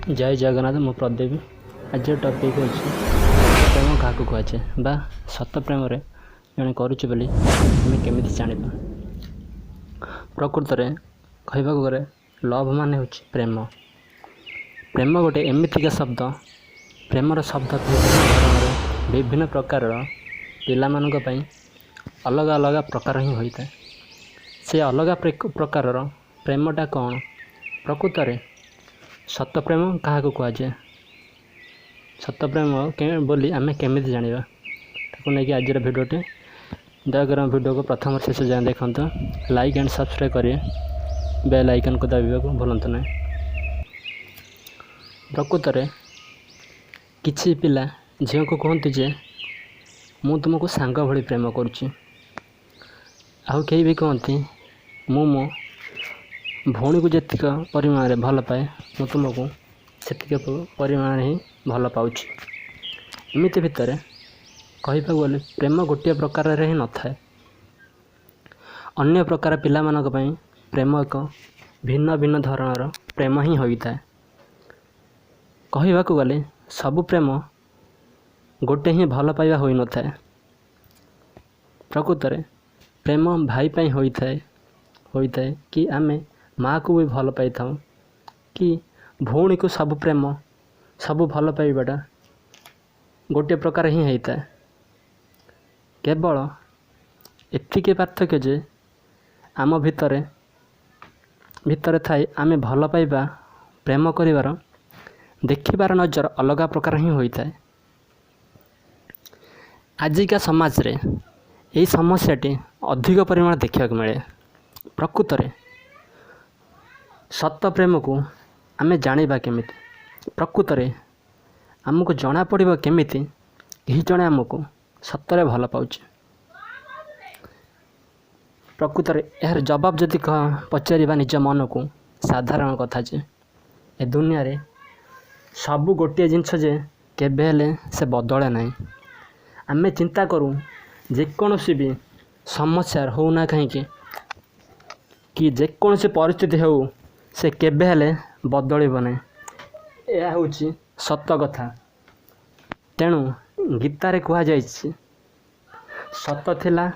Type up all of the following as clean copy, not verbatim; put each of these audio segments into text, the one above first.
जय जगन्नाथ मु प्रदीप आज टपिक अच्छे प्रेम क्या कहुए बा सत प्रेम जड़े करुचे बोली आम केमी जाना प्रकृत में कहवा गले लव मान हूँ प्रेम प्रेम गोटे एमतीका शब्द प्रेमर शब्द विभिन्न प्रकार पाई अलग अलग प्रकार ही होता है से अलग प्रकार प्रेमटा कौन प्रकृत में सत प्रेम क्या कहुए सत प्रेम बोली आम केमी जाना नहीं आज भिडियोटे दयाकर भिडियो को प्रथम शेष जाए देखो लाइक एंड सब्सक्राइब करें बेल आइकन को दबाइबा को भूलु ना प्रकृत में किसी पिला झील को कहते जे मु तुमको सांग भली प्रेम करुच्ची आउ कई भी कहती मु मो भौणी को जितक परिमाण में भल पाए मु तुमको से परिमाण ही भल पाऊँ एमती भितर कहवा गले प्रेम गोटे प्रकार ही न थाए अन्य प्रकार पिला मानक पई प्रेम एक भिन्न भिन्न धरणर प्रेम ही होता है कहवा गले सबु प्रेम गोटे ही भल पाइबा हो न थाए प्रकृत में प्रेम भाई पाई होता है कि आमे माँ को भी भल पाई था कि भौणी को सब प्रेम सब भल पाइबाटा गोटे प्रकार ही होता है केवल एतिके पार्थक्य जे आम भितर थाई आमे भल पाइबा प्रेम करिवार देखिबार नजर अलग प्रकार ही होता है आजिका समाज रे यही समस्याटी अधिक परिमाण देखा मिले प्रकृत में सत प्रेम को आमे जानिबा केमिति प्रकृत में आमको जना पड़िबो केमिति यही जणे आमको सतरे भल पाउछ प्रकृत में यार जवाब जदि पचारिबा निज मन को साधारण कथा जे ए दुनिया रे सबु गोटे जिनस जे केबे हेले से बदले नहीं आमे चिंता करूँ जेकोसी भी समस्या होना कहीं कि जेकोसी परिस्थिति हो से केबे हेले बदलिब नहीं यह हूँ सत कथा तेणु गीतारे कह जाए सत थिला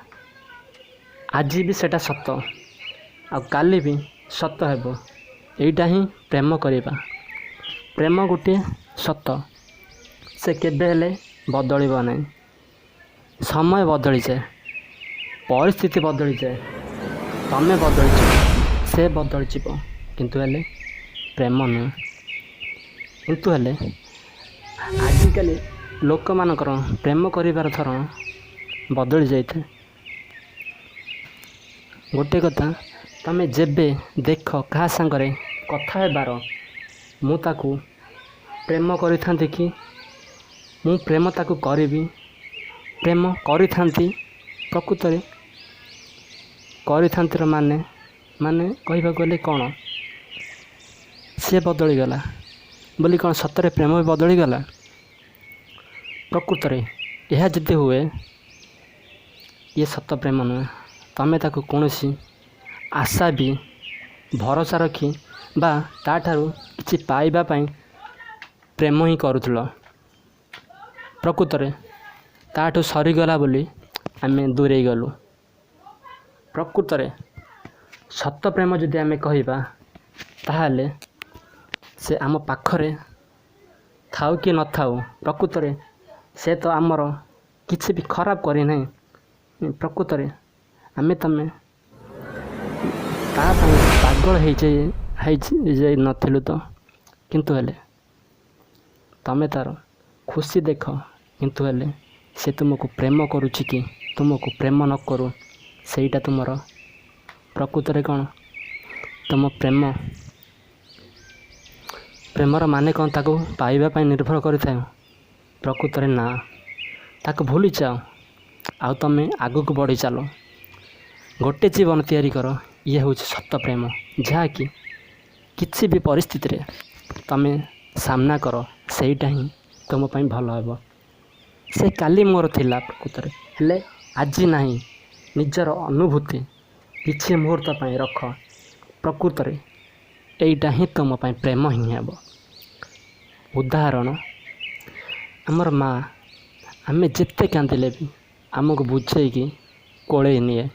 आज भी सेटा सत आ काली भी सत हेबो एटा ही प्रेम करिबा प्रेम गोटे सत से केबे हेले बदलिब नहीं समय बदली जाए परिस्थिति बदली जाए तमें बदली से बदली जीव किंतु हेले प्रेम नुह किंतु हेले आजिकल लोक मानकर प्रेम करिवार धरण बदली जाए गोटे कथा तमें जेबे देख क्या सांगरे कथा हेबार मु ताकू प्रेम करि थांती कि मु प्रेम ताकू करिबी प्रेम करि थांती प्रकृत में करि थांतीर माने माने कहवा गले कौन सी बदली गला बोली कौन सतरे प्रेम भी बदली गला प्रकृत में यह जदि हुए ये सत प्रेम नुहे तमें ताको कौनसी आशा भी भरोसा रखी बा ताठारू किछि पाइबा पाई प्रेम ही करुथुल प्रकृत में ताठू सरीगला बोली आमे दूरे गलु प्रकृत में सत प्रेम जदि आमे कहिबा ताहाले से आम पाखरे थाउ कि न थाउ प्रकृत में से तो आमर किछि भी खराब करी नहीं प्रकृत में आमे तमें ता पागल है नथिलु तो किंतु हेले तमें तार खुशी देख किंतु हेले से तुमको प्रेम करुच्ची कि तुमको प्रेम न करू सेटा तुमर प्रकृत में कौन तुम प्रेमर माने कौन ताको पाइबा पाई निर्भर करें प्रकृत में ना ताको भूली जाओ आउ तमें आगु को बढ़ी चलो गोटे जीवन तैयारी कर ये हूँ सत प्रेम जहाँकि किसी भी परिस्थिति रे तमें सामना कर सेटा ही तुम पाई भल हे से काली मोर थिला प्रकृत में हेले आज नहीं निजर अनुभूति किछि मुहूर्त रख प्रकृत में यहीटा ही तुम प्रेम ही हे ଉଦାହରଣ ଆମର ମା ଆମେ ଯେତେ କାନ୍ଦିଲେ ବି ଆମକୁ ବୁଝେଇକି କୋଳେଇ ନିଏ।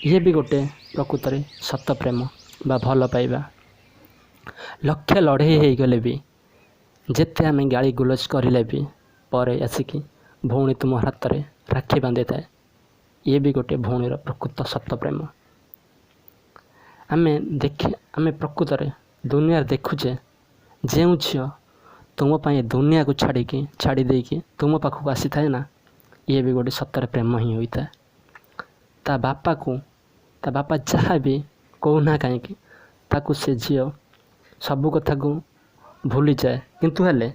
ଇଏ ବି ଗୋଟେ ପ୍ରକୃତରେ ସତ ପ୍ରେମ ବା ଭଲ ପାଇବା। ଲକ୍ଷ ଲଢ଼େଇ ହେଇଗଲେ ବି ଯେତେ ଆମେ ଗାଳି ଗୁଲଜ କରିଲେ ବି ପରେ ଆସିକି ଭଉଣୀ ତୁମ ହାତରେ ରାକ୍ଷୀ ବାନ୍ଧିଥାଏ। ଇଏ ବି ଗୋଟେ ଭଉଣୀର ପ୍ରକୃତ ସତ ପ୍ରେମ। ଆମେ ପ୍ରକୃତରେ ଦୁନିଆରେ ଦେଖୁଛେ ଯେଉଁ ଝିଅ ତୁମ ପାଇଁ ଦୁନିଆକୁ ଛାଡ଼ି ଦେଇକି ତୁମ ପାଖକୁ ଆସିଥାଏ ନା, ଇଏ ବି ଗୋଟେ ସତରେ ପ୍ରେମ ହିଁ ହୋଇଥାଏ। ତା ବାପା ଯାହା ବି କହୁନା କାହିଁକି ତାକୁ ସେ ଝିଅ ସବୁ କଥାକୁ ଭୁଲିଯାଏ, କିନ୍ତୁ ହେଲେ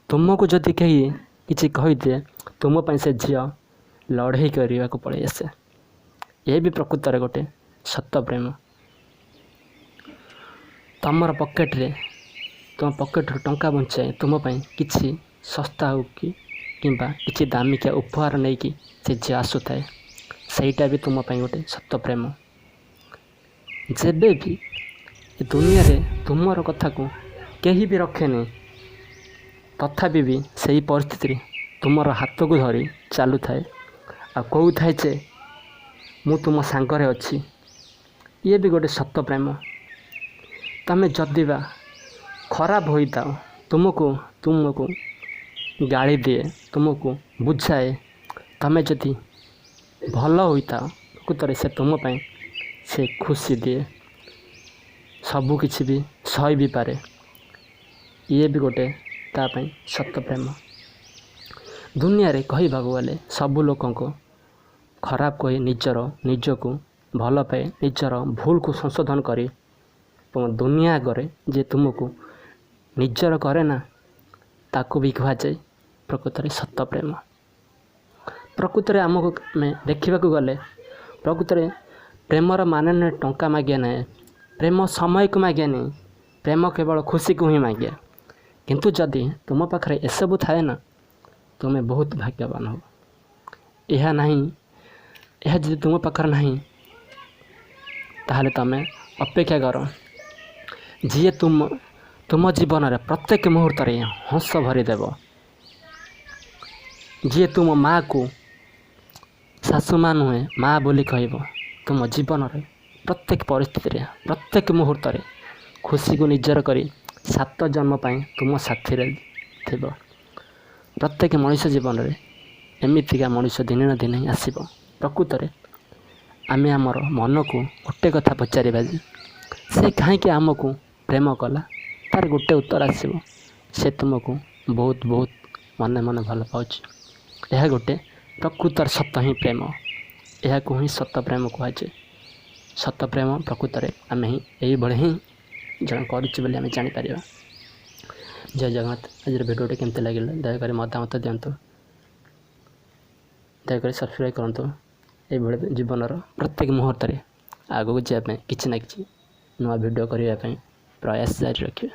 ତୁମକୁ ଯଦି କେହି କିଛି କହିଦିଏ ତୁମ ପାଇଁ ସେ ଝିଅ ଲଢ଼େଇ କରିବାକୁ ପଳେଇ ଆସେ। ଏ ବି ପ୍ରକୃତରେ ଗୋଟେ ସତ ପ୍ରେମ। ତୁମ ପକେଟରୁ ଟଙ୍କା ବଞ୍ଚାଇ ତୁମ ପାଇଁ କିଛି ଶସ୍ତା ହେଉ କିମ୍ବା କିଛି ଦାମିକିଆ ଉପହାର ନେଇକି ସେ ଝିଅ ଆସୁଥାଏ। ସେଇଟା ବି ତୁମ ପାଇଁ ଗୋଟେ ସତ ପ୍ରେମ। ଯେବେ ବି ଏ ଦୁନିଆରେ ତୁମର କଥାକୁ କେହି ବି ରଖେନି, ତଥାପି ବି ସେହି ପରିସ୍ଥିତିରେ ତୁମର ହାତକୁ ଧରି ଚାଲୁଥାଏ ଆଉ କହୁଥାଏ ଯେ ମୁଁ ତୁମ ସାଙ୍ଗରେ ଅଛି। ଇଏ ବି ଗୋଟେ ସତ ପ୍ରେମ। ତମେ ଯଦି ବା ଖରାପ ହୋଇଥାଅ, ତୁମକୁ ଗାଳି ଦିଏ, ତୁମକୁ ବୁଝାଏ, ତମେ ଯଦି ଭଲ ହୋଇଥାଅ ପ୍ରକୃତରେ ସେ ତୁମ ପାଇଁ ସେ ଖୁସି ଦିଏ, ସବୁ କିଛି ବି ସହି ବି ପାରେ। ଇଏ ବି ଗୋଟେ ତା ପାଇଁ ସତ ପ୍ରେମ। ଦୁନିଆରେ କହିବାକୁ ଗଲେ ସବୁ ଲୋକଙ୍କୁ ଖରାପ କହି ନିଜକୁ ଭଲ ପାଇ ନିଜର ଭୁଲକୁ ସଂଶୋଧନ କରି ଦୁନିଆ ଆଗରେ ଯେ ତୁମକୁ ନିଜର କରେ ନା, ତାକୁ ବି କୁହାଯାଏ ପ୍ରକୃତରେ ସତ ପ୍ରେମ। ପ୍ରକୃତରେ ଆମକୁ ଆମେ ଦେଖିବାକୁ ଗଲେ ପ୍ରକୃତରେ ପ୍ରେମର ମାନେ ନୁହେଁ ଟଙ୍କା ମାଗିବା ନାହିଁ, ପ୍ରେମ ସମୟକୁ ମାଗେନି, ପ୍ରେମ କେବଳ ଖୁସିକୁ ହିଁ ମାଗେ। କିନ୍ତୁ ଯଦି ତୁମ ପାଖରେ ଏସବୁ ଥାଏ ନା, ତୁମେ ବହୁତ ଭାଗ୍ୟବାନ ହେବ। ଏହା ଯଦି ତୁମ ପାଖରେ ନାହିଁ, ତାହେଲେ ତୁମେ ଅପେକ୍ଷା କର, ଯିଏ ତୁମ ଜୀବନରେ ପ୍ରତ୍ୟେକ ମୁହୂର୍ତ୍ତରେ ହସ ଭରିଦେବ, ଯିଏ ତୁମ ମାଆକୁ ଶାଶୁ ମା ନୁହେଁ ମା ବୋଲି କହିବ, ତୁମ ଜୀବନରେ ପ୍ରତ୍ୟେକ ପରିସ୍ଥିତିରେ ପ୍ରତ୍ୟେକ ମୁହୂର୍ତ୍ତରେ ଖୁସିକୁ ନିଜର କରି 7 ଜନ୍ମ ପାଇଁ ତୁମ ସାଥିରେ ଥିବ। ପ୍ରତ୍ୟେକ ମଣିଷ ଜୀବନରେ ଏମିତିକା ମଣିଷ ଦିନେ ନା ଦିନେ ଆସିବ। ପ୍ରକୃତରେ ଆମେ ଆମର ମନକୁ ଗୋଟେ କଥା ପଚାରିବା ଯେ ସେ କାହିଁକି ଆମକୁ ପ୍ରେମ କଲା, ତାର ଗୋଟେ ଉତ୍ତର ଆସିବ, ସେ ତୁମକୁ ବହୁତ ବହୁତ ମନେ ମନେ ଭଲ ପାଉଛି। ଏହା ଗୋଟେ ପ୍ରକୃତର ସତ ହିଁ ପ୍ରେମ। ଏହାକୁ ହିଁ ସତ ପ୍ରେମ କୁହାଯାଏ। ସତ ପ୍ରେମ ପ୍ରକୃତରେ ଆମେ ଏଇଭଳି ହିଁ ଜଣେ କରୁଛୁ ବୋଲି ଆମେ ଜାଣିପାରିବା। ଜୟ ଜଗନ୍ନାଥ। ଆଜିର ଭିଡ଼ିଓଟି କେମିତି ଲାଗିଲା ଦୟାକରି ମତାମତ ଦିଅନ୍ତୁ, ଦୟାକରି ସବସ୍କ୍ରାଇବ୍ କରନ୍ତୁ। ଏଇଭଳି ଜୀବନର ପ୍ରତ୍ୟେକ ମୁହୂର୍ତ୍ତରେ ଆଗକୁ ଯିବା ପାଇଁ କିଛି ନା କିଛି ନୂଆ ଭିଡ଼ିଓ କରିବା ପାଇଁ ପ୍ରୟାସ ଜାରି ରଖିବେ।